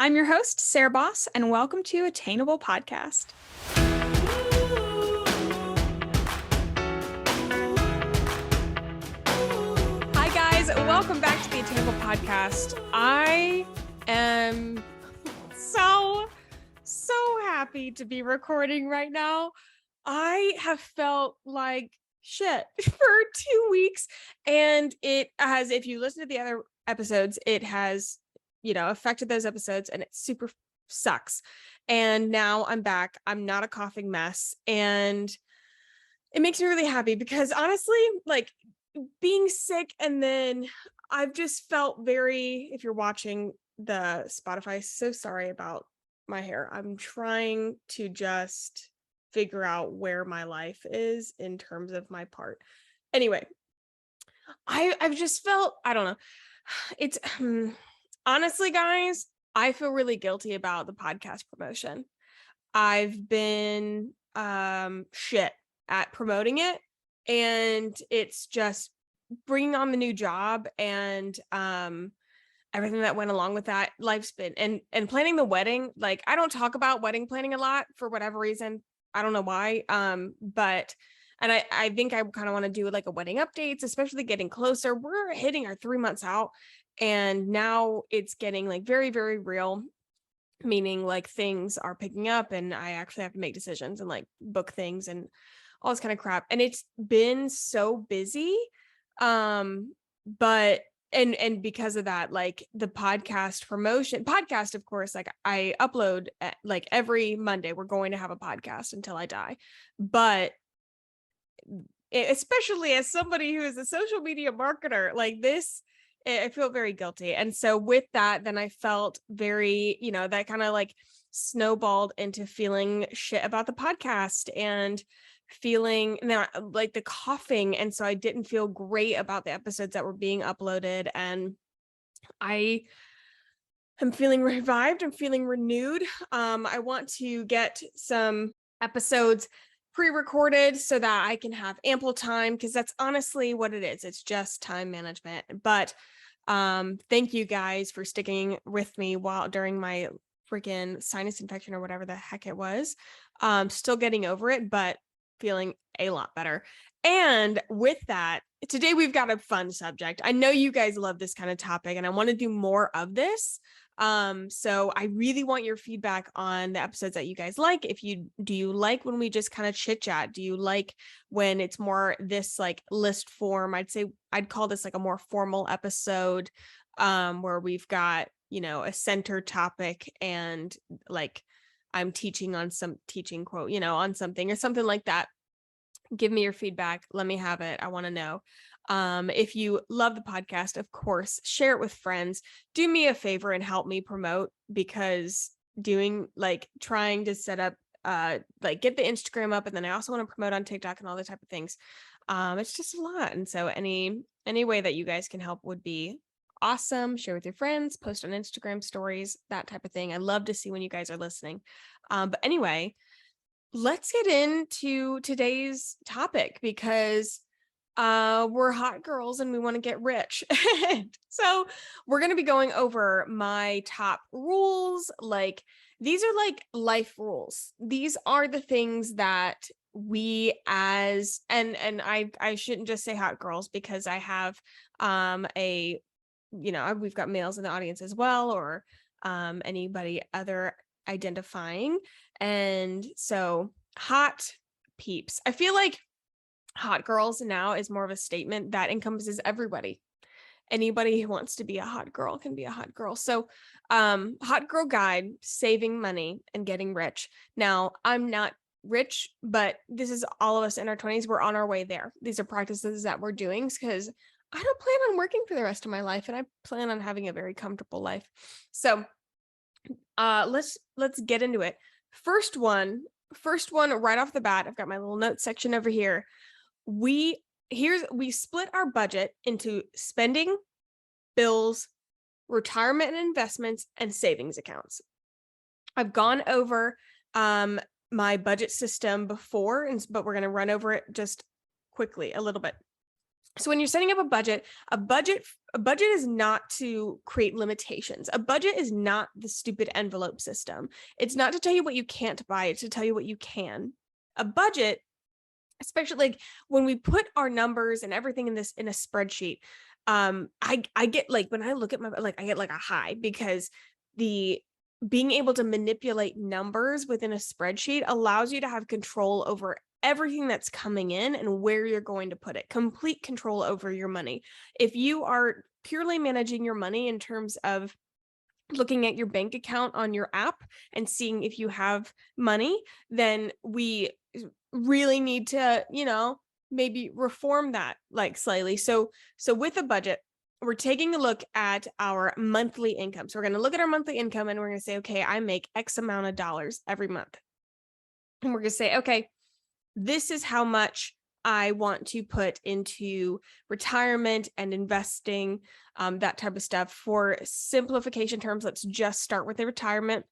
I'm your host, Sarah Baus, and welcome to Attainable Podcast. Hi, guys. Welcome back to the Attainable Podcast. I am so happy to be recording right now. I have felt like shit for 2 weeks, and it has, if you listen to the other episodes, it has affected those episodes, and it super sucks. And now I'm back. I'm not a coughing mess, and it makes me really happy because honestly, like being sick, and then I've just felt very, if you're watching the Spotify, so sorry about my hair. I'm trying to just figure out where my life is in terms of my part. Anyway, I've just felt, I don't know. It's honestly, guys, I feel really guilty about the podcast promotion. I've been shit at promoting it, and it's just bringing on the new job and everything that went along with that. Life's been and planning the wedding. Like, I don't talk about wedding planning a lot for whatever reason. I don't know why. But I think I kind of want to do like a wedding updates, especially getting closer. We're hitting our 3 months out. And now it's getting like very, very real, meaning like things are picking up and I actually have to make decisions and like book things and all this kind of crap. And it's been so busy. But because of that, like the podcast, of course, like I upload like every Monday. We're going to have a podcast until I die. But especially as somebody who is a social media marketer, like this, I feel very guilty. And so with that, then I felt very, that kind of like snowballed into feeling shit about the podcast and feeling like the coughing. And so I didn't feel great about the episodes that were being uploaded. And I am feeling revived. I'm feeling renewed. I want to get some episodes pre-recorded so that I can have ample time, because that's honestly what it is. It's just time management. But thank you guys for sticking with me during my freaking sinus infection or whatever the heck it was. Still getting over it, but feeling a lot better. And with that, today we've got a fun subject. I know you guys love this kind of topic, and I want to do more of this. So I really want your feedback on the episodes that you guys like. Do you like when we just kind of chit chat? Do you like when it's more this like list form? I'd call this like a more formal episode, where we've got, a center topic and like I'm teaching quote, on something or something like that. Give me your feedback. Let me have it. I want to know. If you love the podcast, of course, share it with friends. Do me a favor and help me promote, because trying to set up, get the Instagram up, and then I also want to promote on TikTok and all the type of things. It's just a lot. And so any way that you guys can help would be awesome. Share with your friends, post on Instagram stories, that type of thing. I love to see when you guys are listening. But anyway, let's get into today's topic, because we're hot girls and we want to get rich. So we're going to be going over my top rules. Like, these are like life rules. These are the things that we and I shouldn't just say hot girls, because I have we've got males in the audience as well, or anybody other identifying. And so hot peeps. I feel like hot girls now is more of a statement that encompasses everybody. Anybody who wants to be a hot girl can be a hot girl. So hot girl guide, saving money and getting rich. Now, I'm not rich, but this is all of us in our 20s. We're on our way there. These are practices that we're doing because I don't plan on working for the rest of my life, and I plan on having a very comfortable life. So let's get into it. First one right off the bat. I've got my little notes section over here. We split our budget into spending, bills, retirement and investments, and savings accounts. I've gone over my budget system before, but we're going to run over it just quickly a little bit. So when you're setting up a budget is not to create limitations. A budget is not the stupid envelope system. It's not to tell you what you can't buy, it's to tell you what you can. A budget, especially like when we put our numbers and everything in a spreadsheet, I get like, when I look at I get like a high, because being able to manipulate numbers within a spreadsheet allows you to have control over everything that's coming in and where you're going to put it. Complete control over your money. If you are purely managing your money in terms of looking at your bank account on your app and seeing if you have money, then we really need to, maybe reform that like slightly. So with a budget, we're taking a look at our monthly income. So we're going to look at our monthly income and we're going to say, okay, I make X amount of dollars every month. And we're going to say, okay, this is how much I want to put into retirement and investing, that type of stuff. For simplification terms, let's just start with the retirement.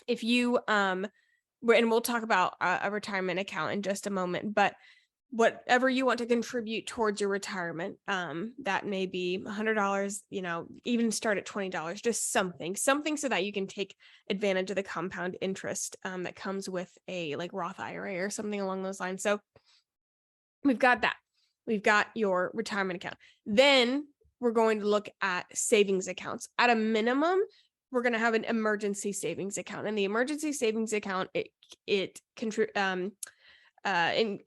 If you, and we'll talk about a retirement account in just a moment, but whatever you want to contribute towards your retirement, that may be $100, even start at $20, just something so that you can take advantage of the compound interest that comes with a like Roth IRA or something along those lines. So we've got that. We've got your retirement account. Then we're going to look at savings accounts. At a minimum, we're going to have an emergency savings account, and the emergency savings account, it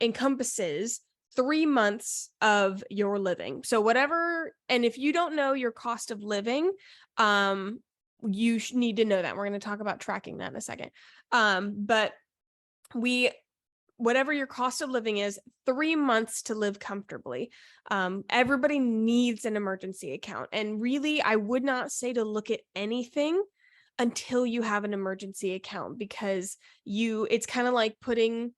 encompasses 3 months of your living. So whatever, and if you don't know your cost of living, you need to know that. We're going to talk about tracking that in a second. But whatever your cost of living is, 3 months to live comfortably. Everybody needs an emergency account. And really, I would not say to look at anything until you have an emergency account, because it's kind of like putting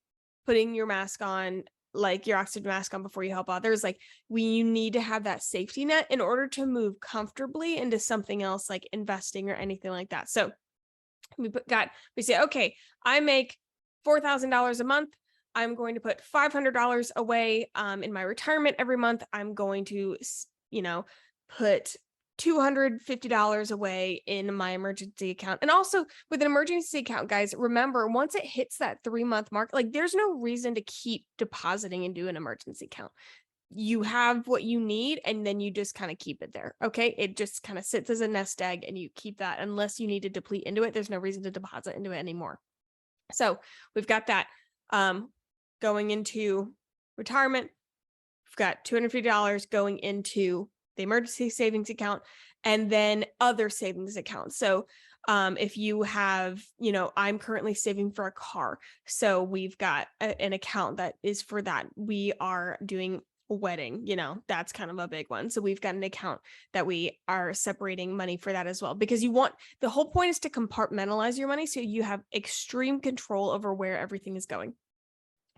your mask on, like your oxygen mask on before you help others. Like you need to have that safety net in order to move comfortably into something else like investing or anything like that. So we say, okay, I make $4,000 a month. I'm going to put $500 away in my retirement every month. I'm going to, put $250 away in my emergency account. And also with an emergency account, guys, remember, once it hits that 3-month mark, like there's no reason to keep depositing into an emergency account. You have what you need, and then you just kind of keep it there. Okay. It just kind of sits as a nest egg, and you keep that unless you need to deplete into it. There's no reason to deposit into it anymore. So we've got that going into retirement. We've got $250 going into the emergency savings account, and then other savings accounts. So if you have, I'm currently saving for a car, so we've got an account that is for that. We are doing a wedding, that's kind of a big one. So we've got an account that we are separating money for that as well, because the whole point is to compartmentalize your money so you have extreme control over where everything is going.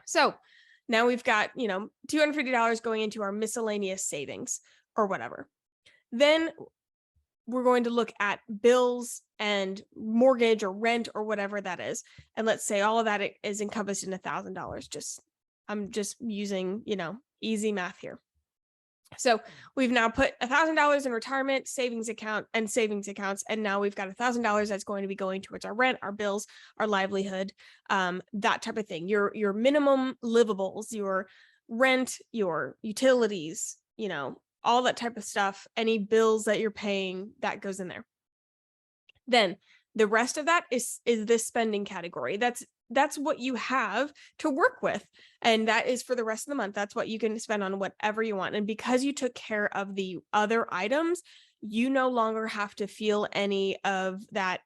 So now we've got, $250 going into our miscellaneous savings or whatever. Then we're going to look at bills and mortgage or rent or whatever that is. And let's say all of that is encompassed in $1,000. I'm just using, easy math here. So we've now put $1,000 in retirement, savings account, and savings accounts. And now we've got $1,000 that's going to be going towards our rent, our bills, our livelihood, that type of thing. Your minimum livables, your rent, your utilities, all that type of stuff, any bills that you're paying, that goes in there. Then the rest of that is this spending category. That's what you have to work with. And that is for the rest of the month. That's what you can spend on whatever you want. And because you took care of the other items, you no longer have to feel any of that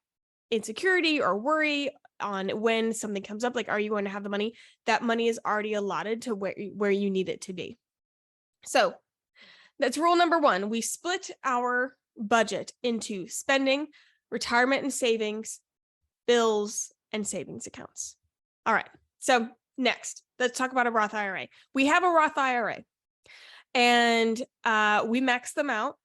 insecurity or worry on when something comes up. Like, are you going to have the money? That money is already allotted to where you need it to be. So that's rule number 1. We split our budget into spending, retirement and savings, bills, and savings accounts. All right. So next, let's talk about a Roth IRA. We have a Roth IRA, and we max them out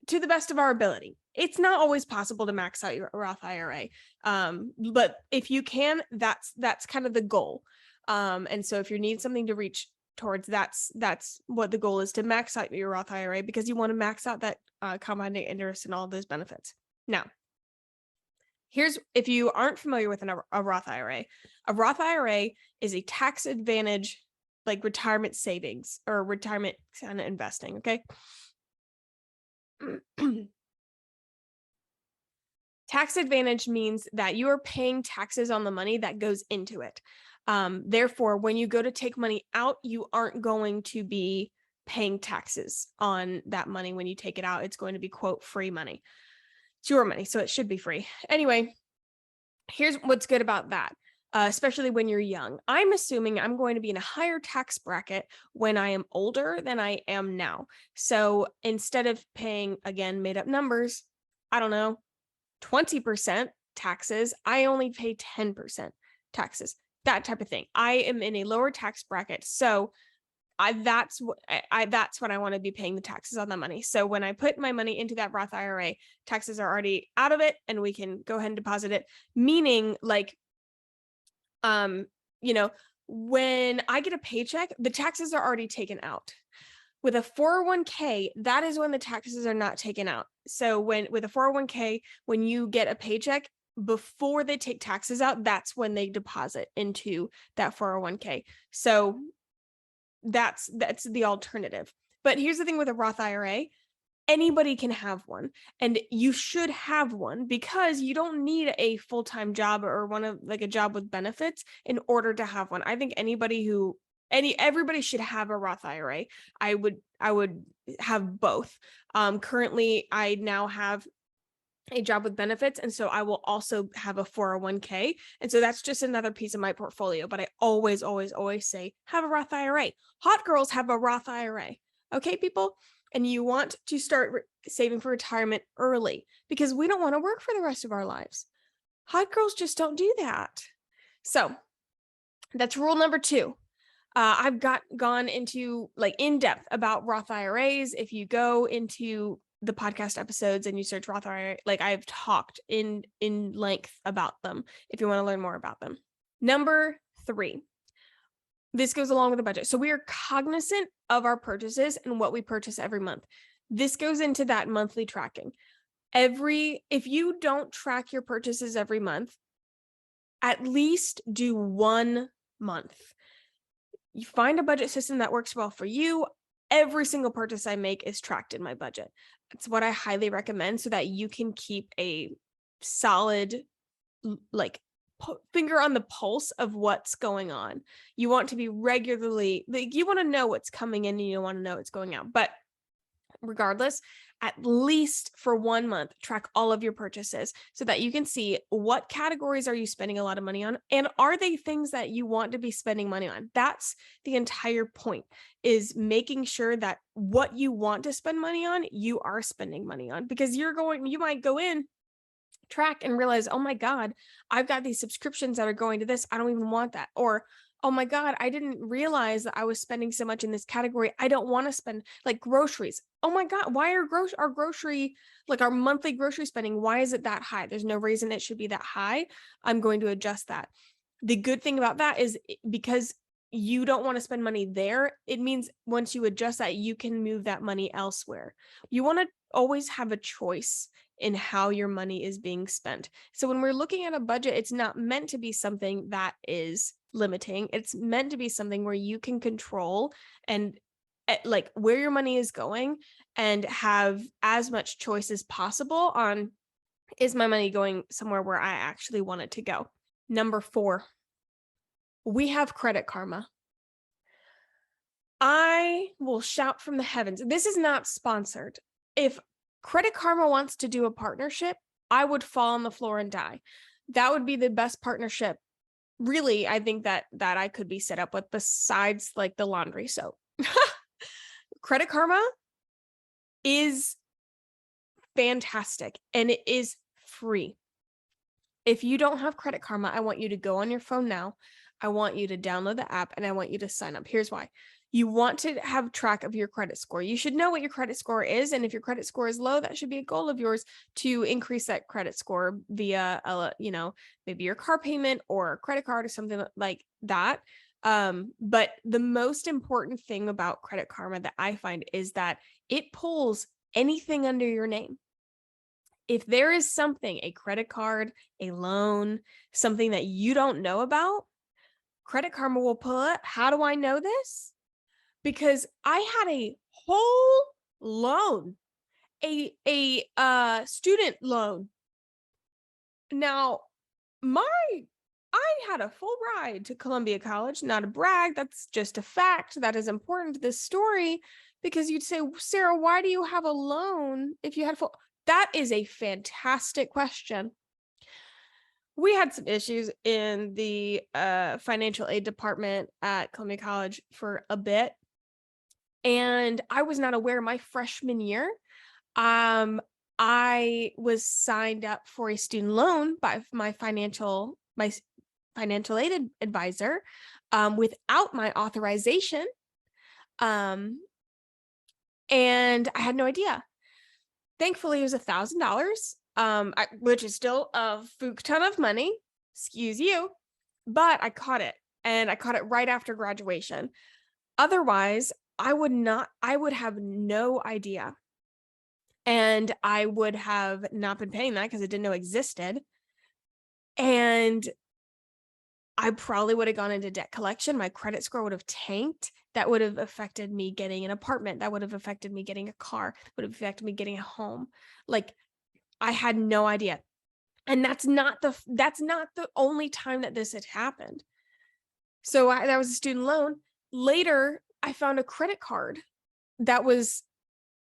to the best of our ability. It's not always possible to max out your Roth IRA. But if you can, that's kind of the goal. And so if you need something to reach towards. That's what the goal is, to max out your Roth IRA, because you want to max out that compounding interest and all of those benefits. Now, if you aren't familiar with a Roth IRA is a tax advantage, like retirement savings or retirement kind of investing. Okay. Tax advantage means that you are paying taxes on the money that goes into it. Therefore, when you go to take money out, you aren't going to be paying taxes on that money when you take it out. It's going to be, quote, free money. It's your money, so it should be free. Anyway, here's what's good about that, especially when you're young. I'm assuming I'm going to be in a higher tax bracket when I am older than I am now. So instead of paying, again, made up numbers, I don't know, 20% taxes, I only pay 10% taxes, that type of thing. I am in a lower tax bracket. So that's what I want to be paying the taxes on that money. So when I put my money into that Roth IRA, taxes are already out of it and we can go ahead and deposit it. Meaning, like, when I get a paycheck, the taxes are already taken out. With a 401k, that is when the taxes are not taken out. So with a 401k, when you get a paycheck, before they take taxes out, that's when they deposit into that 401k. So that's the alternative. But here's the thing with a Roth IRA, anybody can have one, and you should have one, because you don't need a full-time job or a job with benefits in order to have one. I think everybody should have a Roth IRA. I would have both. Currently, I now have a job with benefits, and so I will also have a 401k. And so that's just another piece of my portfolio. But I always say, have a Roth IRA. Hot girls have a Roth IRA. Okay, people? And you want to start saving for retirement early, because we don't want to work for the rest of our lives. Hot girls just don't do that. So that's rule number 2. I've gone into in depth about Roth IRAs. If you go into the podcast episodes and you search Roth IRA, I've talked in length about them if you want to learn more about them. Number 3, this goes along with the budget. So we are cognizant of our purchases and what we purchase every month. This goes into that monthly tracking. If you don't track your purchases every month, at least do 1 month. You find a budget system that works well for you. Every single purchase I make is tracked in my budget. It's what I highly recommend, so that you can keep a solid, finger on the pulse of what's going on. You want to be regularly, you want to know what's coming in and you want to know what's going out. But regardless, at least for 1 month, track all of your purchases so that you can see what categories are you spending a lot of money on, and are they things that you want to be spending money on. That's the entire point, is making sure that what you want to spend money on, you are spending money on, because you might go in, track, and realize, oh my God, I've got these subscriptions that are going to this. I don't even want that. Or, oh my God, I didn't realize that I was spending so much in this category. I don't want to spend, groceries. Oh my God, why are our grocery, our monthly grocery spending, why is it that high? There's no reason it should be that high. I'm going to adjust that. The good thing about that is, because you don't want to spend money there, it means once you adjust that, you can move that money elsewhere. You want to always have a choice in how your money is being spent. So when we're looking at a budget, it's not meant to be something that is limiting. It's meant to be something where you can control and where your money is going, and have as much choice as possible on, is my money going somewhere where I actually want it to go? Number 4, we have Credit Karma. I will shout from the heavens. This is not sponsored. If Credit Karma wants to do a partnership, I would fall on the floor and die. That would be the best partnership, really, I think that I could be set up with, besides the laundry soap. Credit Karma is fantastic, and it is free. If you don't have Credit Karma, I want you to go on your phone now. I want you to download the app, and I want you to sign up. Here's why. You want to have track of your credit score. You should know what your credit score is. And if your credit score is low, that should be a goal of yours to increase that credit score via, maybe your car payment or a credit card or something like that. But the most important thing about Credit Karma that I find is that it pulls anything under your name. If there is something, a credit card, a loan, something that you don't know about, Credit Karma will pull it. How do I know this? Because I had a whole loan, a student loan. Now, I had a full ride to Columbia College, not a brag. That's just a fact that is important to this story, because you'd say, Sarah, why do you have a loan if you had full? That is a fantastic question. We had some issues in the financial aid department at Columbia College for a bit. And I was not aware my freshman year, I was signed up for a student loan by my financial aid advisor, without my authorization. And I had no idea. Thankfully, it was $1,000, which is still a fuck ton of money. Excuse you. But I caught it, and I caught it right after graduation. Otherwise, I would have no idea. And I would have not been paying that because I didn't know it existed. And I probably would have gone into debt collection. My credit score would have tanked. That would have affected me getting an apartment. That would have affected me getting a car. That would have affected me getting a home. Like, I had no idea. And that's not the only time that this had happened. So that was a student loan. Later, I found a credit card that was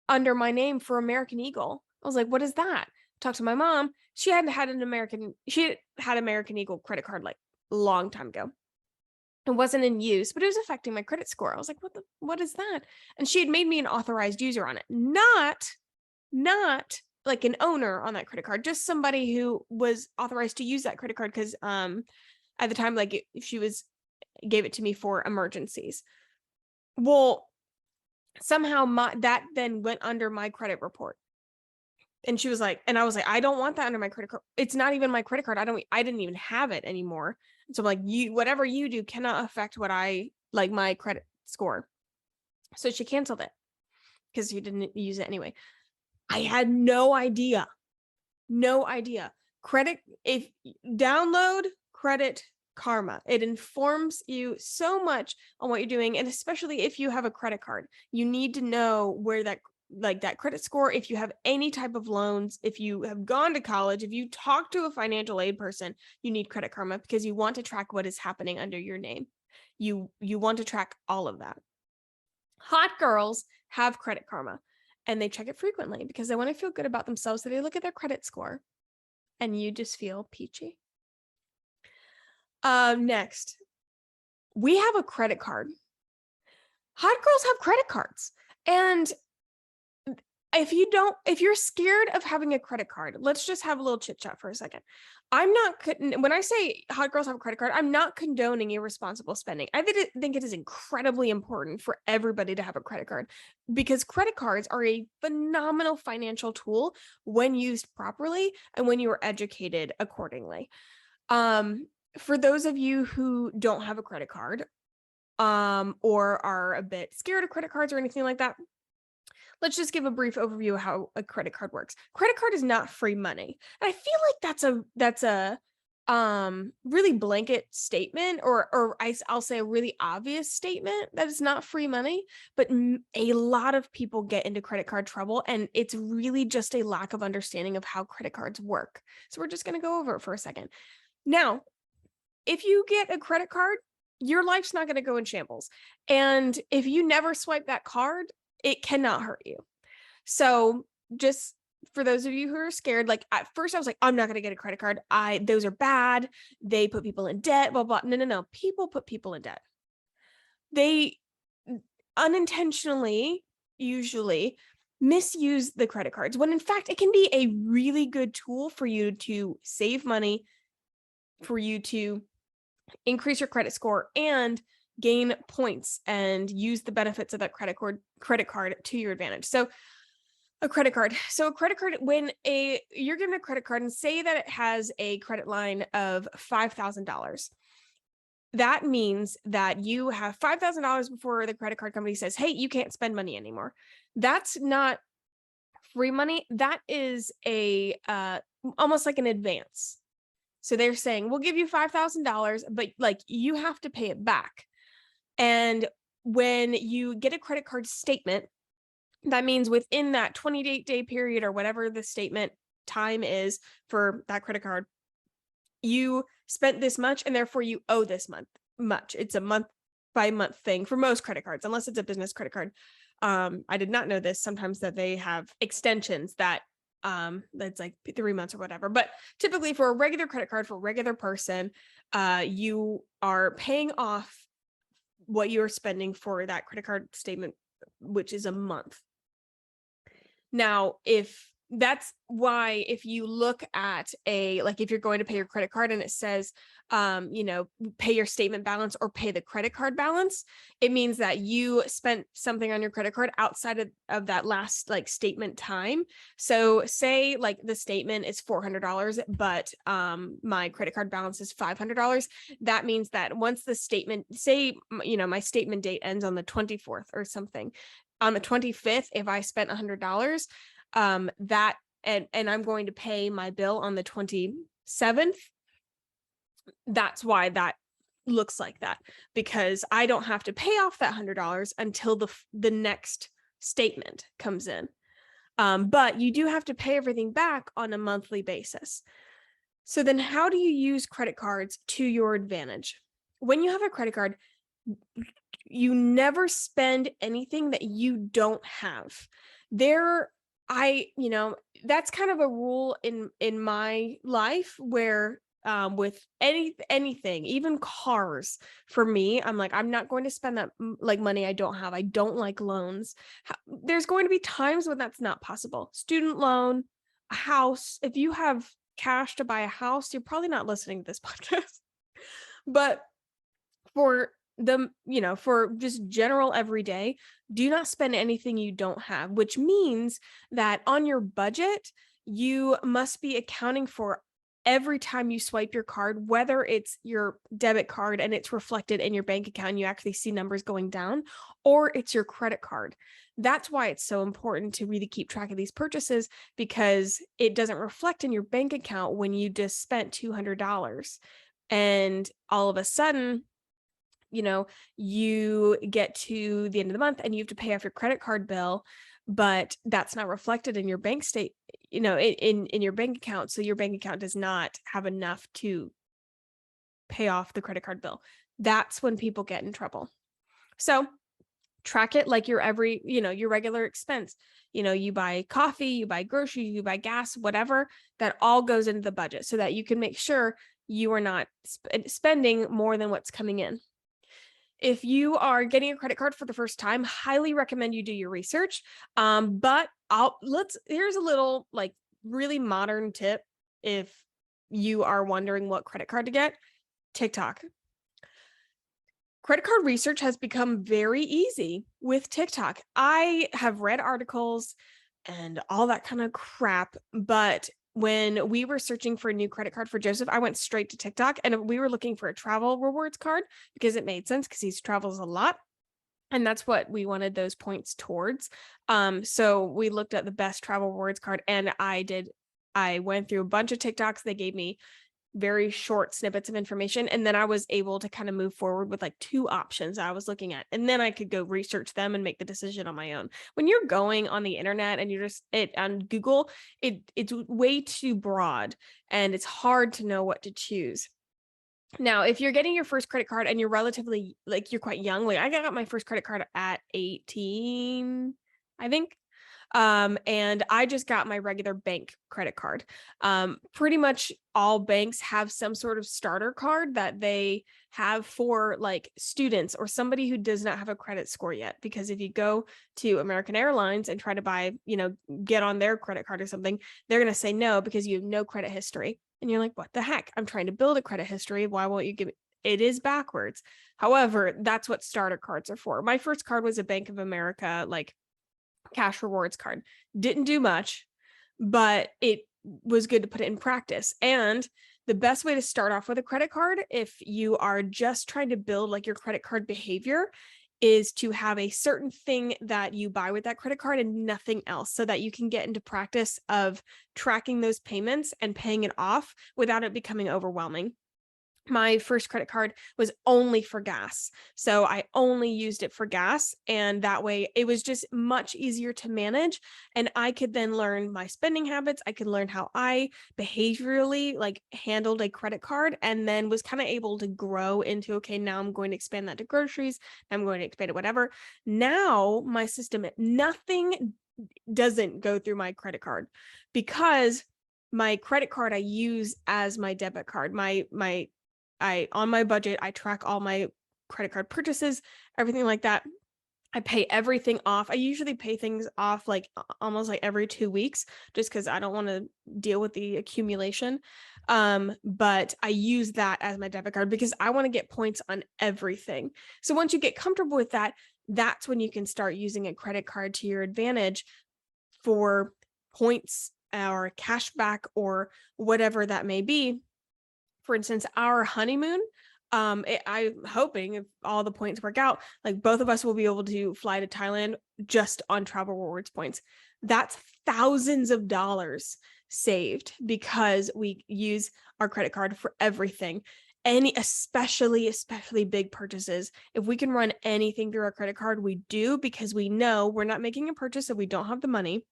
under my name for American Eagle. I was like, what is that? Talked to my mom. She had American Eagle credit card like a long time ago. It wasn't in use, but it was affecting my credit score. I was like, what is that? And she had made me an authorized user on it. Not like an owner on that credit card, just somebody who was authorized to use that credit card because at the time, like, if she gave it to me for emergencies. Well, somehow that then went under my credit report. And she was like, and I was like, I don't want that under my credit card. It's not even my credit card. I didn't even have it anymore. So I'm like, whatever you do cannot affect my credit score. So she canceled it because she didn't use it anyway. I had no idea. If download Credit Karma, it informs you so much on what you're doing. And especially if you have a credit card, you need to know where that credit score, if you have any type of loans, if you have gone to college, if you talk to a financial aid person, you need Credit Karma because you want to track what is happening under your name. You want to track all of that. Hot girls have Credit Karma and they check it frequently because they want to feel good about themselves. So they look at their credit score and you just feel peachy. Next, we have a credit card. Hot girls have credit cards. And if you're scared of having a credit card, let's just have a little chit chat for a second. When I say hot girls have a credit card, I'm not condoning irresponsible spending. I think it is incredibly important for everybody to have a credit card because credit cards are a phenomenal financial tool when used properly and when you are educated accordingly. For those of you who don't have a credit card, or are a bit scared of credit cards or anything like that, let's just give a brief overview of how a credit card works. Credit card is not free money. And I feel like that's a really blanket statement, or I'll say a really obvious statement that it's not free money, but a lot of people get into credit card trouble and it's really just a lack of understanding of how credit cards work. So we're just going to go over it for a second. Now, if you get a credit card, your life's not going to go in shambles. And if you never swipe that card, it cannot hurt you. So just for those of you who are scared, like at first I was like, I'm not going to get a credit card. Those are bad. They put people in debt, blah, blah. No. People put people in debt. They unintentionally usually misuse the credit cards when in fact it can be a really good tool for you to save money, for you to increase your credit score and gain points and use the benefits of that credit card to your advantage. So a credit card, when you're given a credit card and say that it has a credit line of $5,000, that means that you have $5,000 before the credit card company says, hey, you can't spend money anymore. That's not free money. That is a almost like an advance. So they're saying, we'll give you $5,000, but like you have to pay it back. And when you get a credit card statement, that means within that 28-day period or whatever the statement time is for that credit card, you spent this much and therefore you owe this much. It's a month by month thing for most credit cards, unless it's a business credit card. I did not know this, sometimes that they have extensions that that's like 3 months or whatever. But typically for a regular credit card, for a regular person, you are paying off what you're spending for that credit card statement, which is a month. Now, that's why if you look at if you're going to pay your credit card and it says, pay your statement balance or pay the credit card balance, it means that you spent something on your credit card outside of that last like statement time. So say like the statement is $400, but my credit card balance is $500. That means that once the statement, say, my statement date ends on the 24th or something, on the 25th, if I spent $100, that and I'm going to pay my bill on the 27th, that's why that looks like that, because I don't have to pay off that $100 until the next statement comes in. But you do have to pay everything back on a monthly basis. So then how do you use credit cards to your advantage? When you have a credit card, you never spend anything that you don't have. That's kind of a rule in my life where with anything, even cars, for me, I'm like, I'm not going to spend that like money I don't have. I don't like loans. There's going to be times when that's not possible. Student loan, a house. If you have cash to buy a house, you're probably not listening to this podcast. But for for just general everyday, do not spend anything you don't have, which means that on your budget, you must be accounting for every time you swipe your card, whether it's your debit card and it's reflected in your bank account, and you actually see numbers going down, or it's your credit card. That's why it's so important to really keep track of these purchases, because it doesn't reflect in your bank account when you just spent $200 and all of a sudden, you get to the end of the month and you have to pay off your credit card bill, but that's not reflected in your bank in your bank account. So your bank account does not have enough to pay off the credit card bill. That's when people get in trouble. So track it like your regular expense. You buy coffee, you buy groceries, you buy gas, whatever, that all goes into the budget so that you can make sure you are not spending more than what's coming in. If you are getting a credit card for the first time, highly recommend you do your research. But here's a little like really modern tip. If you are wondering what credit card to get, TikTok. Credit card research has become very easy with TikTok. I have read articles and all that kind of crap, but when we were searching for a new credit card for Joseph, I went straight to TikTok, and we were looking for a travel rewards card because it made sense because he travels a lot. And that's what we wanted those points towards. So we looked at the best travel rewards card, and I went through a bunch of TikToks. They gave me very short snippets of information. And then I was able to kind of move forward with like 2 options I was looking at. And then I could go research them and make the decision on my own. When you're going on the internet and you're just on Google, it's way too broad and it's hard to know what to choose. Now, if you're getting your first credit card and you're relatively you're quite young, like I got my first credit card at 18, I think. And I just got my regular bank credit card. Pretty much all banks have some sort of starter card that they have for like students or somebody who does not have a credit score yet. Because if you go to American Airlines and try to buy, get on their credit card or something, they're going to say no because you have no credit history. And you're like, what the heck? I'm trying to build a credit history. Why won't you give it? It is backwards. However, that's what starter cards are for. My first card was a Bank of America, cash rewards card. Didn't do much, but it was good to put it in practice. And the best way to start off with a credit card, if you are just trying to build like your credit card behavior, is to have a certain thing that you buy with that credit card and nothing else, so that you can get into practice of tracking those payments and paying it off without it becoming overwhelming. My first credit card was only for gas. So I only used it for gas. And that way it was just much easier to manage. And I could then learn my spending habits. I could learn how I behaviorally like handled a credit card, and then was kind of able to grow into, okay, now I'm going to expand that to groceries. I'm going to expand it, whatever. Now my system, nothing doesn't go through my credit card, because my credit card I use as my debit card. On my budget, I track all my credit card purchases, everything like that. I pay everything off. I usually pay things off like almost like every 2 weeks, just because I don't want to deal with the accumulation. But I use that as my debit card because I want to get points on everything. So once you get comfortable with that, that's when you can start using a credit card to your advantage for points or cash back or whatever that may be. For instance, our honeymoon, I'm hoping if all the points work out, like both of us will be able to fly to Thailand just on travel rewards points. That's thousands of dollars saved because we use our credit card for everything. Especially big purchases. If we can run anything through our credit card, we do, because we know we're not making a purchase if we don't have the money,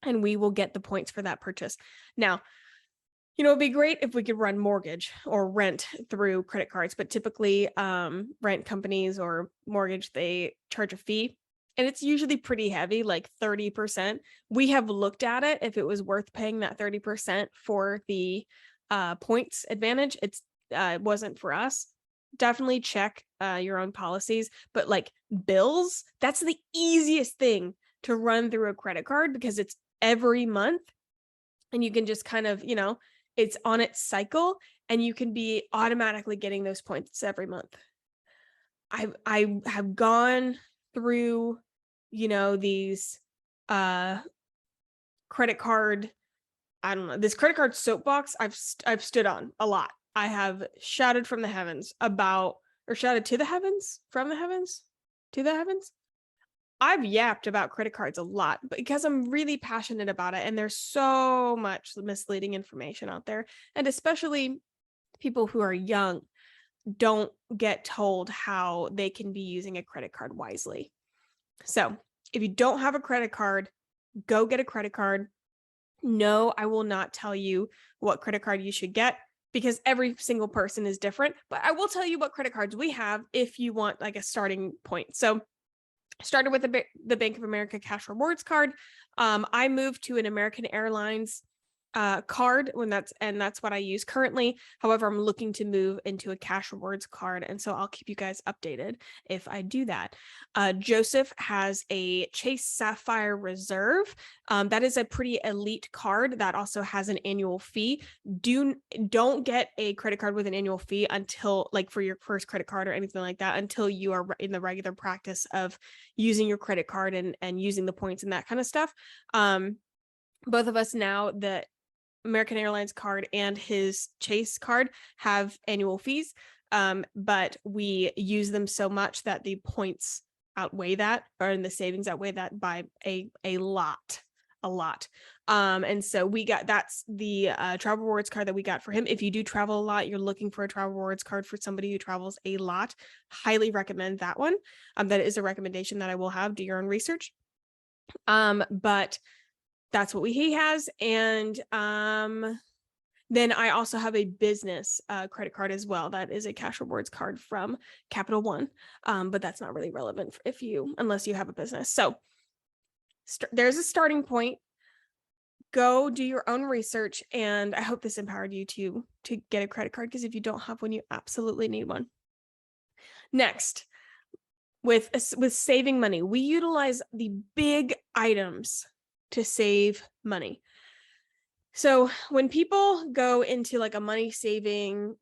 and we will get the points for that purchase. Now, it'd be great if we could run mortgage or rent through credit cards, but typically rent companies or mortgage, they charge a fee, and it's usually pretty heavy, like 30%. We have looked at it, if it was worth paying that 30% for the points advantage. It wasn't for us. Definitely check your own policies, but like bills, that's the easiest thing to run through a credit card because it's every month, and you can just kind of, it's on its cycle, and you can be automatically getting those points every month. I have gone through, these credit card, I don't know, this credit card soapbox I've stood on a lot. I have shouted from the heavens shouted to the heavens, from the heavens, to the heavens. I've yapped about credit cards a lot because I'm really passionate about it, and there's so much misleading information out there, and especially people who are young don't get told how they can be using a credit card wisely. So if you don't have a credit card, go get a credit card. No, I will not tell you what credit card you should get because every single person is different, but I will tell you what credit cards we have if you want like a starting point. So started with the Bank of America Cash Rewards card. I moved to an American Airlines card that's what I use currently. However, I'm looking to move into a Cash Rewards card, and so I'll keep you guys updated if I do that. Joseph has a Chase Sapphire Reserve. That is a pretty elite card that also has an annual fee. Don't get a credit card with an annual fee until, like, for your first credit card or anything like that, until you are in the regular practice of using your credit card and using the points and that kind of stuff. Both of us now, the American Airlines card and his Chase card, have annual fees, but we use them so much that the points outweigh that, or in the savings outweigh that by a lot. And so that's the travel rewards card that we got for him. If you do travel a lot, you're looking for a travel rewards card for somebody who travels a lot, highly recommend that one. That is a recommendation that I will have. Do your own research. But that's what he has. And then I also have a business credit card as well. That is a Cash Rewards card from Capital One. But that's not really relevant unless you have a business. So there's a starting point. Go do your own research. And I hope this empowered you to get a credit card, because if you don't have one, you absolutely need one. Next, with saving money, we utilize the big items to save money. So when people go into like a money saving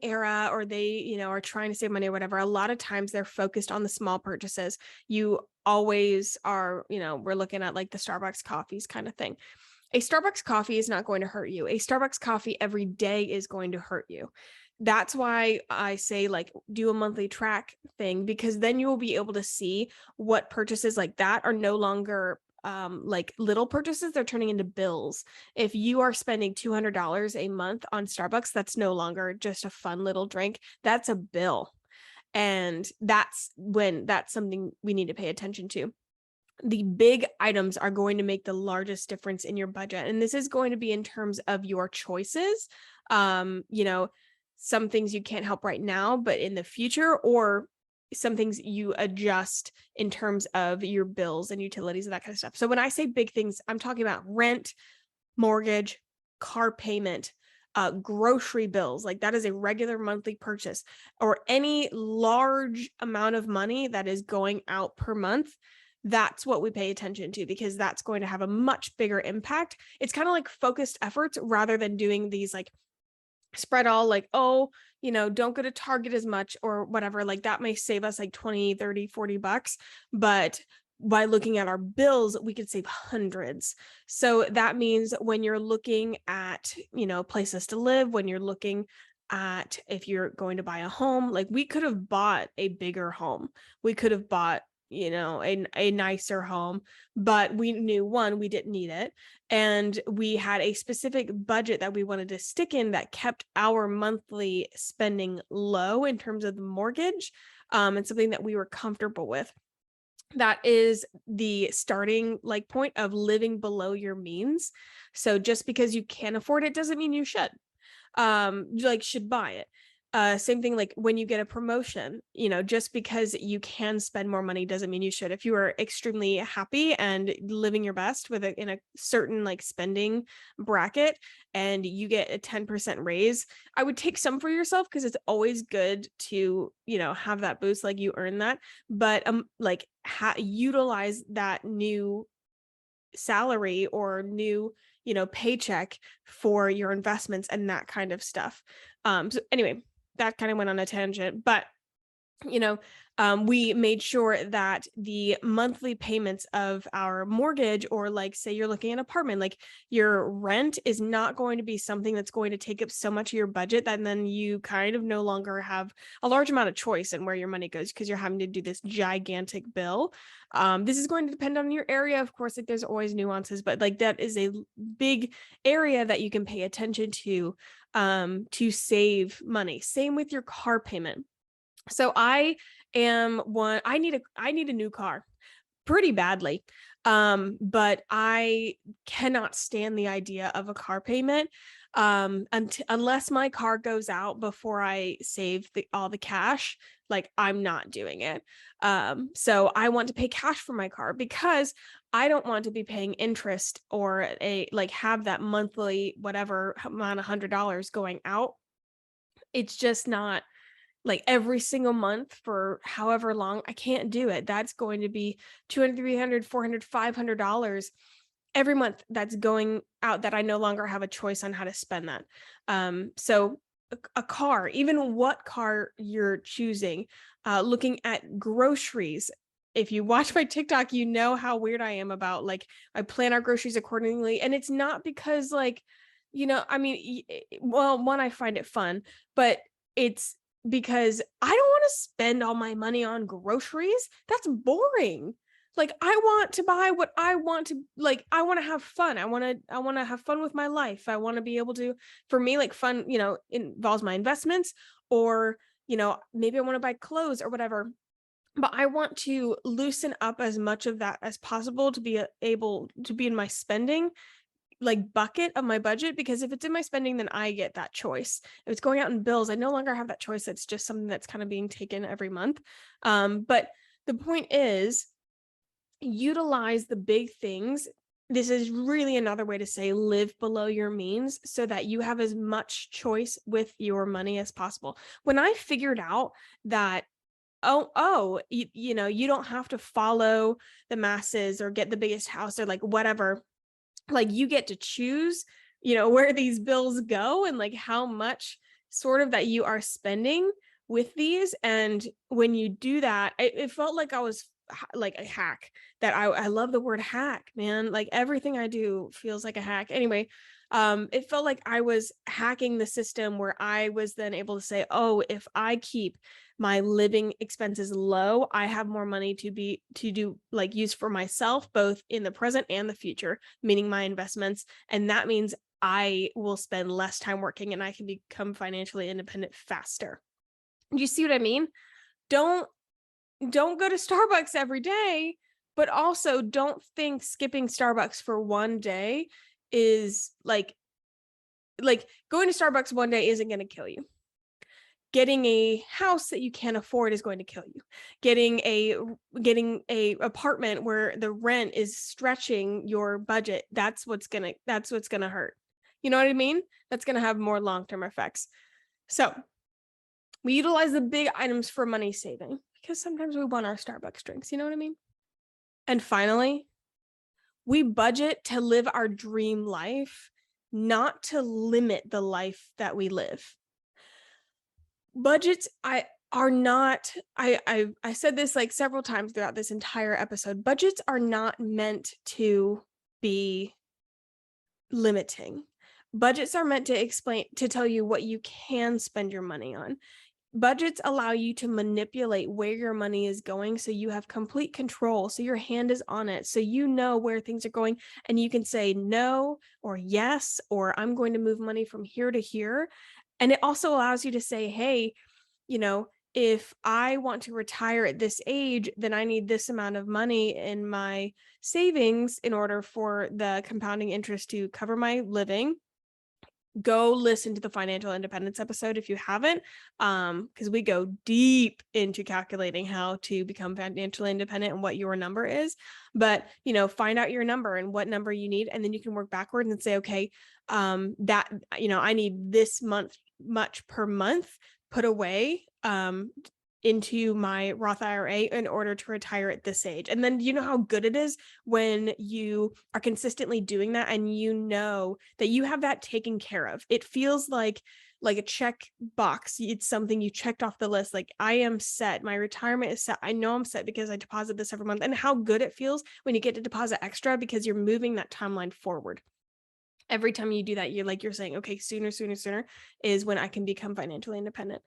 era, or they, are trying to save money or whatever, a lot of times they're focused on the small purchases. You always are, we're looking at like the Starbucks coffees kind of thing. A Starbucks coffee is not going to hurt you. A Starbucks coffee every day is going to hurt you. That's why I say like do a monthly track thing, because then you will be able to see what purchases like that are no longer like little purchases, they're turning into bills. If you are spending $200 a month on Starbucks, that's no longer just a fun little drink. That's a bill. And that's something we need to pay attention to. The big items are going to make the largest difference in your budget. And this is going to be in terms of your choices. Some things you can't help right now, but in the future, or some things you adjust in terms of your bills and utilities and that kind of stuff. So when I say big things, I'm talking about rent, mortgage, car payment, grocery bills. Like that is a regular monthly purchase, or any large amount of money that is going out per month. That's what we pay attention to, because that's going to have a much bigger impact. It's kind of like focused efforts rather than doing these like spread all like, don't go to Target as much or whatever. Like that may save us like 20, 30, 40 bucks. But by looking at our bills, we could save hundreds. So that means when you're looking at, places to live, when you're looking at if you're going to buy a home, like we could have bought a bigger home. We could have bought a nicer home, but we knew, one, we didn't need it. And we had a specific budget that we wanted to stick in that kept our monthly spending low in terms of the mortgage, and something that we were comfortable with. That is the starting point of living below your means. So just because you can't afford it doesn't mean you should buy it. Same thing, like when you get a promotion, just because you can spend more money doesn't mean you should. If you are extremely happy and living your best in a certain spending bracket and you get a 10% raise, I would take some for yourself, because it's always good to, have that boost, like you earn that, but utilize that new salary or new, paycheck for your investments and that kind of stuff. So anyway, that kind of went on a tangent, but we made sure that the monthly payments of our mortgage, or say you're looking at an apartment, your rent is not going to be something that's going to take up so much of your budget that then you kind of no longer have a large amount of choice in where your money goes, because you're having to do this gigantic bill. This is going to depend on your area, of course, there's always nuances, but that is a big area that you can pay attention to save money. Same with your car payment. So I need a new car pretty badly. But I cannot stand the idea of a car payment unless my car goes out before I save all the cash. I'm not doing it. So I want to pay cash for my car, because I don't want to be paying interest or have that monthly whatever amount of $100 going out. It's just not every single month for however long. I can't do it. That's going to be $200, $300, $400, $500 every month that's going out, that I no longer have a choice on how to spend that. So a car, even what car you're choosing, looking at groceries. If you watch my TikTok, how weird I am about I plan our groceries accordingly. And it's not because one, I find it fun, but it's because I don't want to spend all my money on groceries. That's boring. I want to buy what I want to, I want to have fun. I want to have fun with my life. I want to be able to, for me, fun, involves my investments, or, maybe I want to buy clothes or whatever, but I want to loosen up as much of that as possible to be able to be in my spending bucket of my budget, because if it's in my spending, then I get that choice. If it's going out in bills, I no longer have that choice. It's just something that's kind of being taken every month. But the point is, utilize the big things. This is really another way to say live below your means, so that you have as much choice with your money as possible. When I figured out that you don't have to follow the masses or get the biggest house or whatever, you get to choose, where these bills go and how much sort of that you are spending with these. And when you do that, it felt like I was like a hack that I love the word hack, man. Like everything I do feels like a hack. Anyway, it felt like I was hacking the system where I was then able to say, oh, if I keep my living expenses low, I have more money to do like use for myself, both in the present and the future, meaning my investments. And that means I will spend less time working and I can become financially independent faster. You see what I mean? Don't go to Starbucks every day, but also don't think skipping Starbucks for one day is like going to Starbucks one day isn't going to kill you. Getting a house that you can't afford is going to kill you. Getting a apartment where the rent is stretching your budget, that's what's going to hurt. You know what I mean? That's going to have more long-term effects. So, we utilize the big items for money saving because sometimes we want our Starbucks drinks, you know what I mean? And finally, we budget to live our dream life, not to limit the life that we live. Budgets are not, I said this like several times throughout this entire episode, budgets are not meant to be limiting. Budgets are meant to tell you what you can spend your money on. Budgets allow you to manipulate where your money is going so you have complete control, so your hand is on it, so you know where things are going and you can say no or yes, or I'm going to move money from here to here. And it also allows you to say, hey, if I want to retire at this age, then I need this amount of money in my savings in order for the compounding interest to cover my living. Go listen to the financial independence episode if you haven't, because we go deep into calculating how to become financially independent and what your number is. But, find out your number and what number you need. And then you can work backwards and say, okay, that, I need this much per month put away, into my Roth IRA in order to retire at this age. And then you know how good it is when you are consistently doing that and you know that you have that taken care of. It feels like a check box. It's something you checked off the list. Like, I am set. My retirement is set. I know I'm set because I deposit this every month. And how good it feels when you get to deposit extra because you're moving that timeline forward. Every time you do that, you're saying, okay, sooner is when I can become financially independent.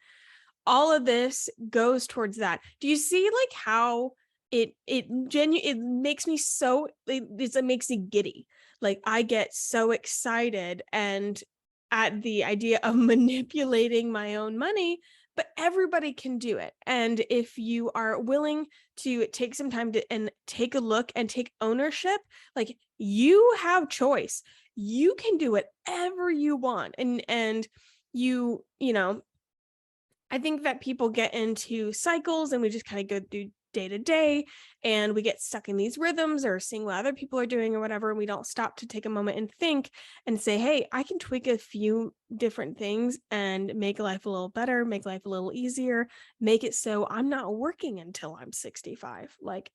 All of this goes towards that. Do you see like how it makes me so, it makes me giddy. Like, I get so excited and at the idea of manipulating my own money, but everybody can do it. And if you are willing to take some time to and take a look and take ownership, like, you have choice. You can do whatever you want. And I think that people get into cycles and we just kind of go through day to day and we get stuck in these rhythms or seeing what other people are doing or whatever. And we don't stop to take a moment and think and say, hey, I can tweak a few different things and make life a little better, make life a little easier, make it so I'm not working until I'm 65. Like,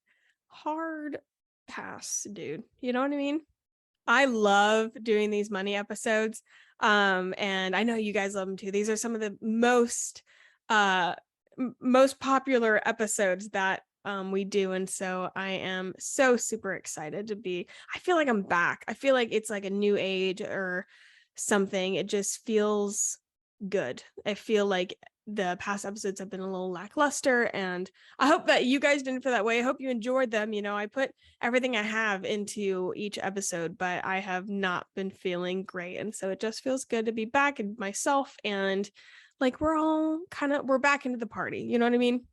hard pass, dude. You know what I mean? I love doing these money episodes. And I know you guys love them too. These are some of the most popular episodes that we do. And so I am so super excited I feel like I'm back. I feel like it's like a new age or something. It just feels good. I feel like the past episodes have been a little lackluster and I hope that you guys didn't feel that way. I hope you enjoyed them. I put everything I have into each episode, but I have not been feeling great. And so it just feels good to be back in myself and like we're back into the party. You know what I mean?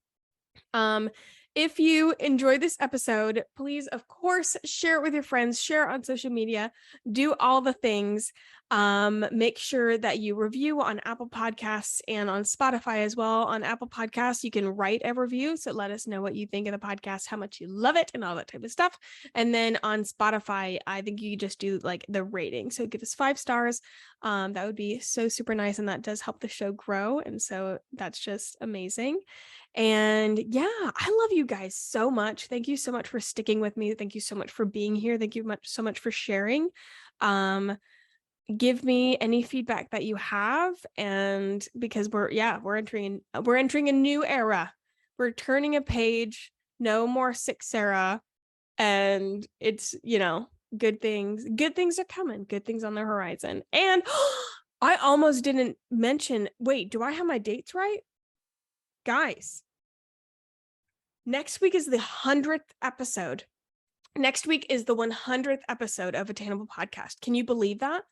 If you enjoyed this episode, please, of course, share it with your friends, share it on social media, do all the things. Make sure that you review on Apple Podcasts and on Spotify as well. On Apple Podcasts, you can write a review. So let us know what you think of the podcast, how much you love it and all that type of stuff. And then on Spotify, I think you just do like the rating. So give us 5 stars. That would be so super nice. And that does help the show grow. And so that's just amazing. And yeah, I love you guys so much. Thank you so much for sticking with me. Thank you so much for being here. Thank you so much for sharing. Give me any feedback that you have. And because we're entering a new era. We're turning a page no more sick Sarah. And it's, good things are coming, good things on the horizon. And I almost didn't mention, wait, do I have my dates right? Guys, next week is the 100th episode. Next week is the 100th episode of Attainable Podcast. Can you believe that?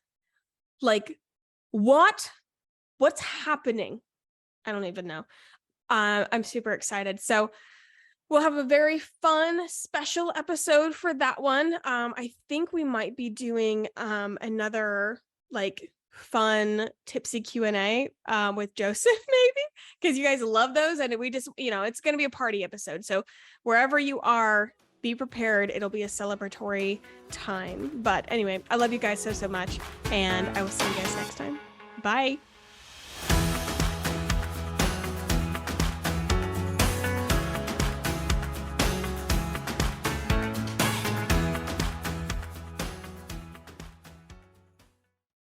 Like, what's happening? I don't even know. I'm super excited. So we'll have a very fun special episode for that one. I think we might be doing another like fun tipsy Q&A with Joseph, maybe, because you guys love those. And we just, it's going to be a party episode. So wherever you are, be prepared. It'll be a celebratory time. But anyway, I love you guys so much. And I will see you guys next time. Bye.